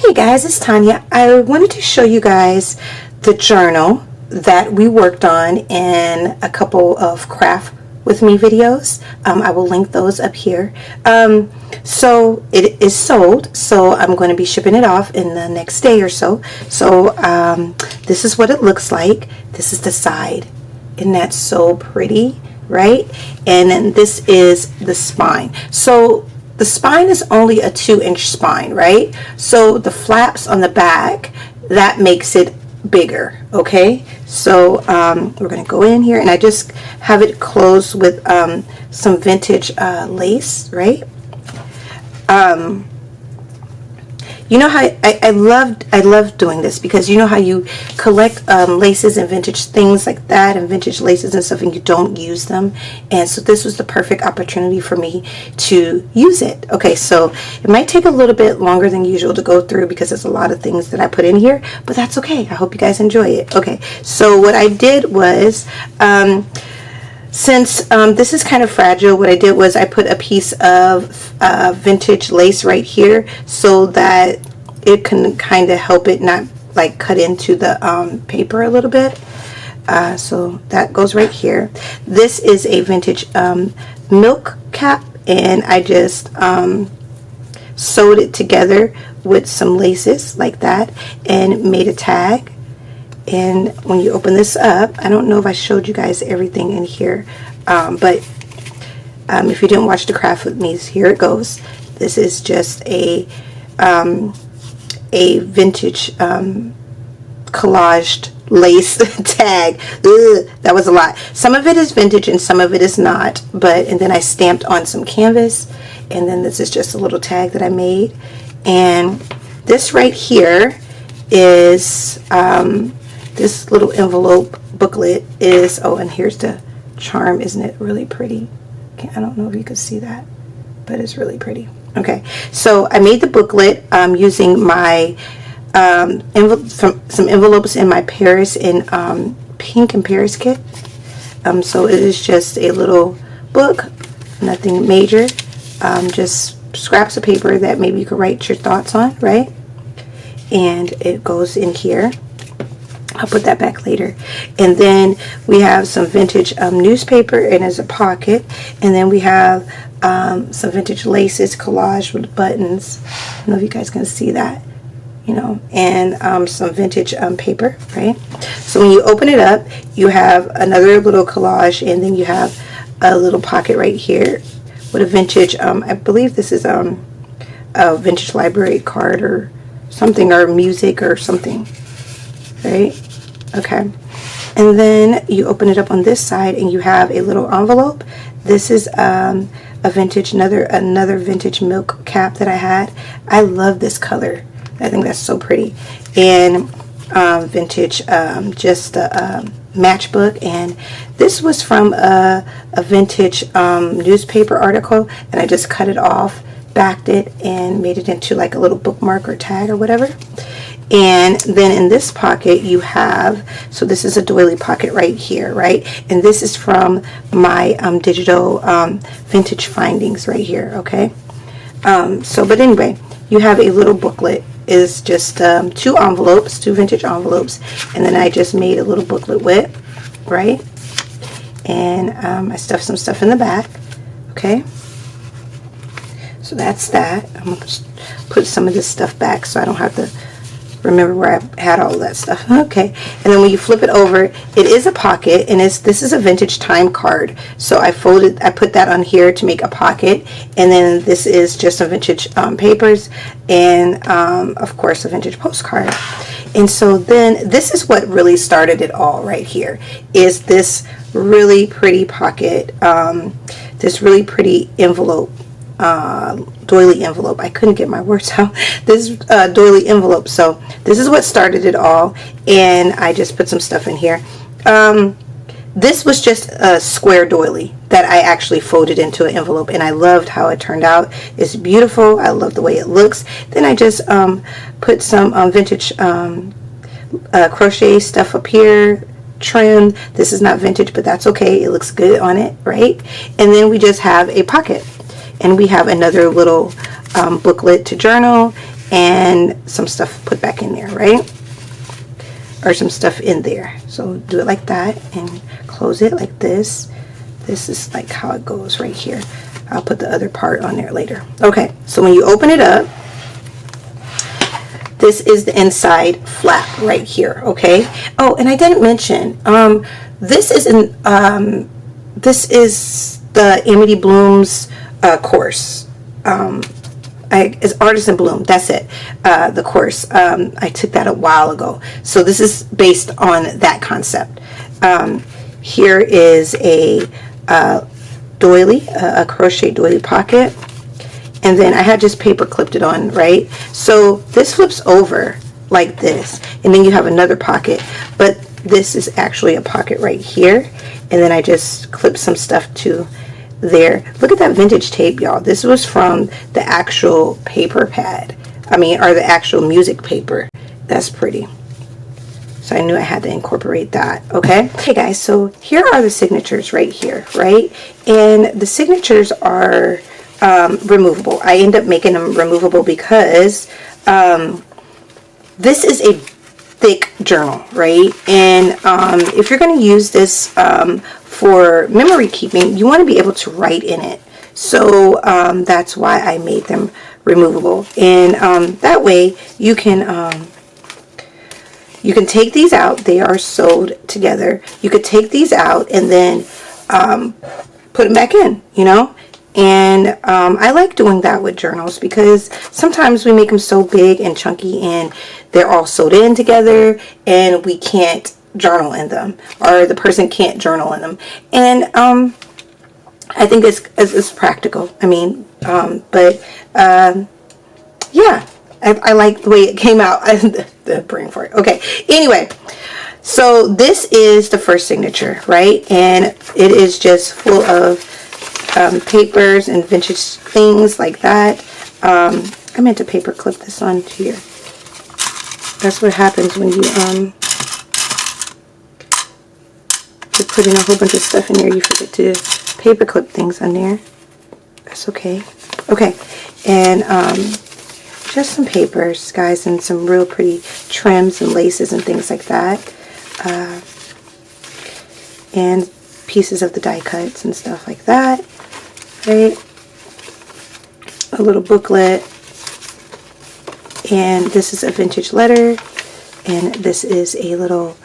Hey guys, it's Tanya. I wanted to show you guys the journal that we worked on in a couple of craft with me videos. I will link those up here. So it is sold, so I'm going to be shipping it off in the next day or so. So this is what it looks like. This is the side, and that's so pretty, right? And then this is the spine. So the spine is only a 2-inch spine, right? So the flaps on the back, that makes it bigger, okay? So we're going to go in here, and I just have it closed with some vintage lace, right? You know how I love doing this, because you know how you collect laces and vintage things like that, and vintage laces and stuff, and you don't use them. And so this was the perfect opportunity for me to use it. Okay, so it might take a little bit longer than usual to go through, because there's a lot of things that I put in here, but that's okay. I hope you guys enjoy it. Okay, so what I did was, since this is kind of fragile, what I did was I put a piece of vintage lace right here, so that it can kind of help it not like cut into the paper a little bit. So that goes right here. This is a vintage milk cap, and I just sewed it together with some laces like that and made a tag. And when you open this up, I don't know if I showed you guys everything in here, but if you didn't watch the craft with me, here it goes. This is just a vintage collaged lace tag. Ugh, that was a lot. Some of it is vintage and some of it is not, and then I stamped on some canvas, and then this is just a little tag that I made. And this right here is this little envelope booklet is, oh, and here's the charm. Isn't it really pretty? I don't know if you can see that, but it's really pretty. Okay, so I made the booklet using my some envelopes in my Paris in pink and Paris kit. So it is just a little book, nothing major, just scraps of paper that maybe you could write your thoughts on, right? And it goes in here. I'll put that back later. And then we have some vintage newspaper, and as a pocket. And then we have some vintage laces collage with buttons. I don't know if you guys can see that, you know, and some vintage paper, right? So when you open it up, you have another little collage, and then you have a little pocket right here with a vintage, I believe this is a vintage library card or something, or music or something, right? Okay, and then you open it up on this side, and you have a little envelope. This is a vintage, another vintage milk cap that I had. I love this color. I think that's so pretty. And vintage, just a matchbook, and this was from a vintage newspaper article, and I just cut it off, backed it, and made it into like a little bookmark or tag or whatever. And then in this pocket you have, so this is a doily pocket right here, right? And this is from my digital vintage findings right here, okay? But anyway, you have a little booklet. Is just two vintage envelopes, and then I just made a little booklet with, right? And I stuffed some stuff in the back, okay? So that's that. I'm going to put some of this stuff back so I don't have to remember where I had all of that stuff. Okay, and then when you flip it over, it is a pocket, and this is a vintage time card. So I put that on here to make a pocket, and then this is just some vintage papers, and of course a vintage postcard. And so then this is what really started it all right here, is this really pretty pocket, this really pretty envelope, doily envelope. I couldn't get my words out. This doily envelope. So this is what started it all, and I just put some stuff in here. This was just a square doily that I actually folded into an envelope, and I loved how it turned out. It's beautiful. I love the way it looks. Then I just put some vintage crochet stuff up here, trim. This is not vintage, but that's okay. It looks good on it, right? And then we just have a pocket, and we have another little booklet to journal, and some stuff put back in there, right? Or some stuff in there. So do it like that and close it like this. This is like how it goes right here. I'll put the other part on there later. Okay, so when you open it up, this is the inside flap right here, okay? Oh, and I didn't mention, this is the Amity Bloom's course. It's Artisan Bloom, that's it, the course. I took that a while ago. So this is based on that concept. Here is a doily, a crochet doily pocket. And then I had just paper clipped it on, right? So this flips over like this. And then you have another pocket. But this is actually a pocket right here. And then I just clipped some stuff to there. Look at that vintage tape, y'all. This was from the actual paper pad. Or the actual music paper. That's pretty. So I knew I had to incorporate that, okay? Okay, guys, so here are the signatures right here, right? And the signatures are removable. I end up making them removable because this is a thick journal, right? And if you're going to use this for memory keeping, you want to be able to write in it. So that's why I made them removable. And that way you can take these out. They are sewed together. You could take these out and then put them back in, you know? And I like doing that with journals because sometimes we make them so big and chunky and they're all sewed in together and we can't journal in them, or the person can't journal in them. And I think it's practical. Yeah, I like the way it came out. The brain fart. Okay, anyway, so this is the first signature, right? And it is just full of papers and vintage things like that. I meant to paper clip this on here. That's what happens when you you're putting a whole bunch of stuff in there. You forget to paper clip things on there. That's okay. Okay, and just some papers, guys, and some real pretty trims and laces and things like that. And pieces of the die cuts and stuff like that. Right? A little booklet. And this is a vintage letter. And this is a little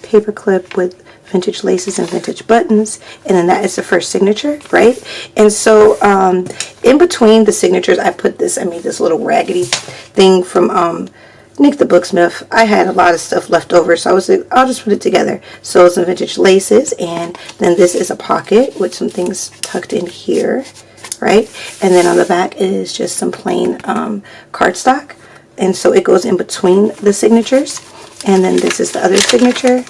paper clip with vintage laces and vintage buttons. And then that is the first signature, right? And so in between the signatures, I put this, I made this little raggedy thing from Nick the Booksmith. I had a lot of stuff left over, so I was like, I'll just put it together. So some vintage laces, and then this is a pocket with some things tucked in here, right? And then on the back is just some plain cardstock, and so it goes in between the signatures. And then this is the other signature.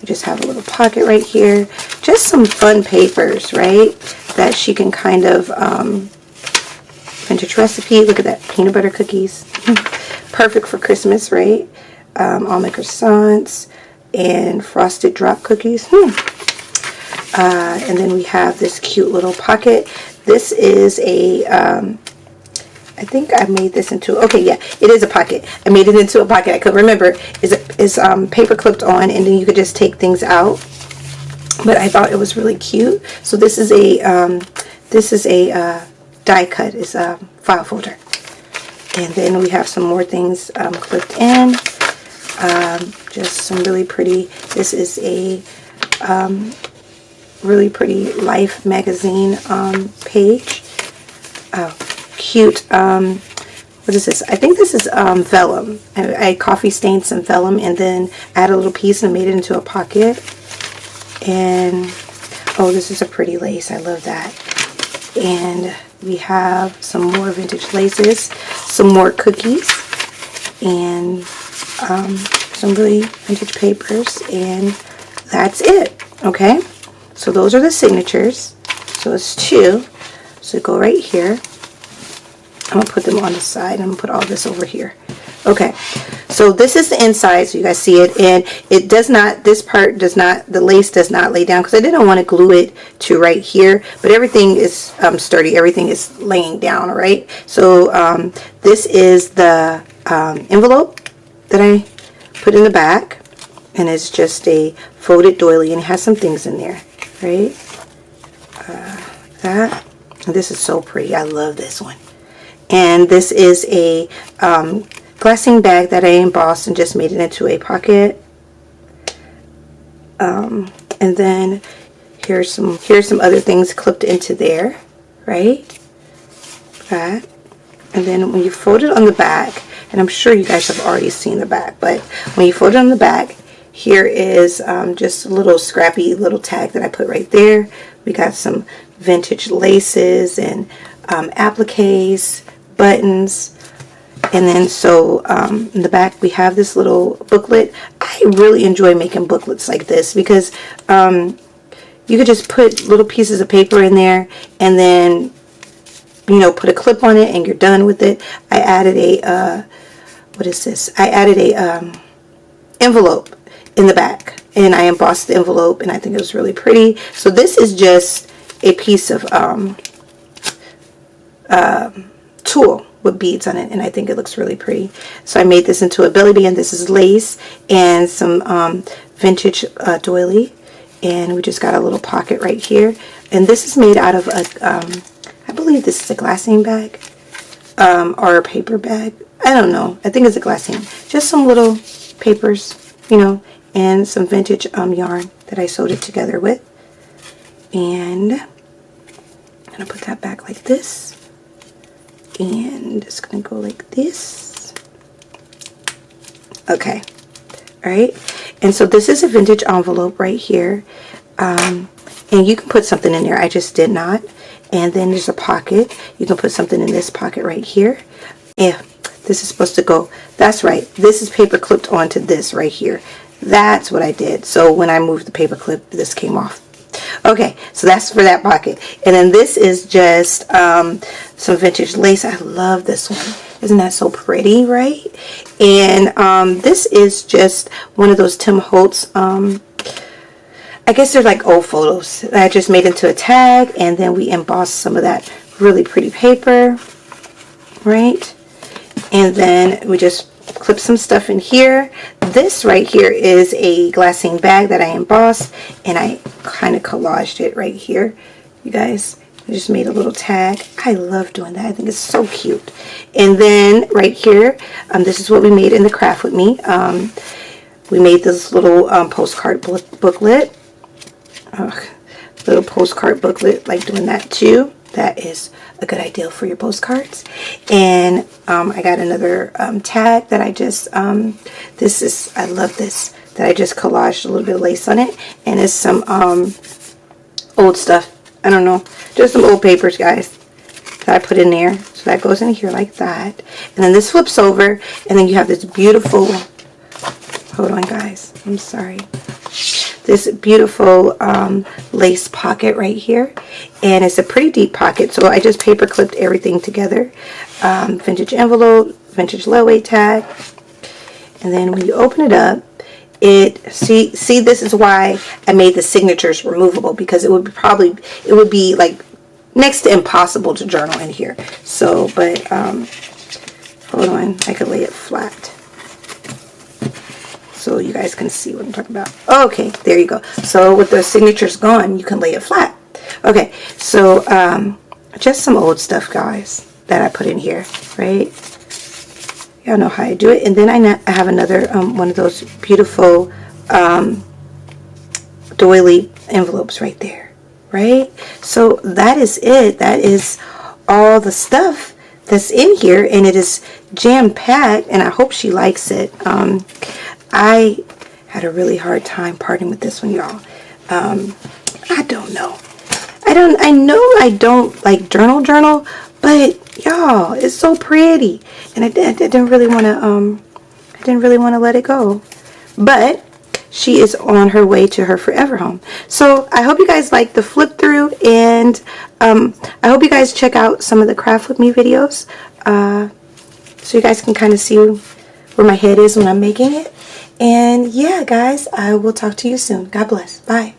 We just have a little pocket right here. Just some fun papers, right? That she can kind of vintage recipe. Look at that, peanut butter cookies. Perfect for Christmas, right? Almond croissants and frosted drop cookies. And then we have this cute little pocket. This is a, I think I made this into, okay, yeah, it is a pocket. I made it into a pocket. I couldn't remember. It's paper clipped on, and then you could just take things out. But I thought it was really cute. So this is a die cut. It's a file folder. And then we have some more things clipped in. Just some really pretty, this is a really pretty Life magazine page. Oh, cute. What is this? I think this is vellum. I coffee stained some vellum and then add a little piece and made it into a pocket. And, oh, this is a pretty lace. I love that. And we have some more vintage laces, some more cookies, and some really vintage papers, and that's it. Okay, so those are the signatures. So it's 2. So go right here. I'm gonna put them on the side. I'm gonna put all this over here. Okay, so this is the inside, so you guys see it, and it does not, this part does not, the lace does not lay down, because I didn't want to glue it to right here, but everything is sturdy, everything is laying down, right? So this is the envelope that I put in the back, and it's just a folded doily, and it has some things in there, right? That, this is so pretty. I love this one. And this is a glassine bag that I embossed and just made it into a pocket. And then here's some other things clipped into there, right? That. And then when you fold it on the back, and I'm sure you guys have already seen the back, but when you fold it on the back, here is just a little scrappy little tag that I put right there. We got some vintage laces and appliques, buttons, and then so in the back we have this little booklet. I really enjoy making booklets like this because you could just put little pieces of paper in there and then, you know, put a clip on it and you're done with it. I added a what is this? I added a envelope in the back, and I embossed the envelope, and I think it was really pretty. So this is just a piece of tulle with beads on it, and I think it looks really pretty. So I made this into a belly band. This is lace and some vintage doily, and we just got a little pocket right here. And this is made out of a I believe this is a glassine bag or a paper bag. I don't know. I think it's a glassine. Just some little papers, you know, and some vintage yarn that I sewed it together with. And I'm going to put that back like this. And it's going to go like this. Okay. Alright. And so this is a vintage envelope right here. And you can put something in there. I just did not. And then there's a pocket. You can put something in this pocket right here. Yeah, this is supposed to go. That's right. This is paper clipped onto this right here. That's what I did. So when I moved the paper clip, this came off. Okay, so that's for that pocket. And then this is just some vintage lace. I love this one. Isn't that so pretty, right? And this is just one of those Tim Holtz, I guess they're like old photos that I just made into a tag, and then we embossed some of that really pretty paper, right? And then we just clip some stuff in here. This right here is a glassine bag that I embossed, and I kind of collaged it right here, you guys. I just made a little tag. I love doing that. I think it's so cute. And then right here, this is what we made in the craft with me. We made this little postcard booklet. Little postcard booklet, like doing that too. That is a good idea for your postcards. And I got another tag that I just this is, I love this, that I just collaged a little bit of lace on it, and it's some old stuff. I don't know, just some old papers, guys, that I put in there. So that goes in here like that, and then this flips over, and then you have this beautiful, hold on guys, I'm sorry, this beautiful lace pocket right here, and it's a pretty deep pocket. So I just paper clipped everything together. Vintage envelope, vintage layaway tag, and then when you open it up, see this is why I made the signatures removable, because it would be like next to impossible to journal in here. So, but hold on, I could lay it flat so you guys can see what I'm talking about. Okay, there you go. So with the signatures gone, you can lay it flat. Okay, so just some old stuff, guys, that I put in here, right? Y'all know how I do it. And then I have another one of those beautiful doily envelopes right there, right? So that is it. That is all the stuff that's in here, and it is jam-packed, and I hope she likes it. I had a really hard time parting with this one, y'all. I don't know. I know I don't like journal, but y'all, it's so pretty, and I didn't really want to let it go. But she is on her way to her forever home. So I hope you guys like the flip through, and I hope you guys check out some of the craft with me videos, so you guys can kind of see where my head is when I'm making it. And yeah, guys, I will talk to you soon. God bless. Bye.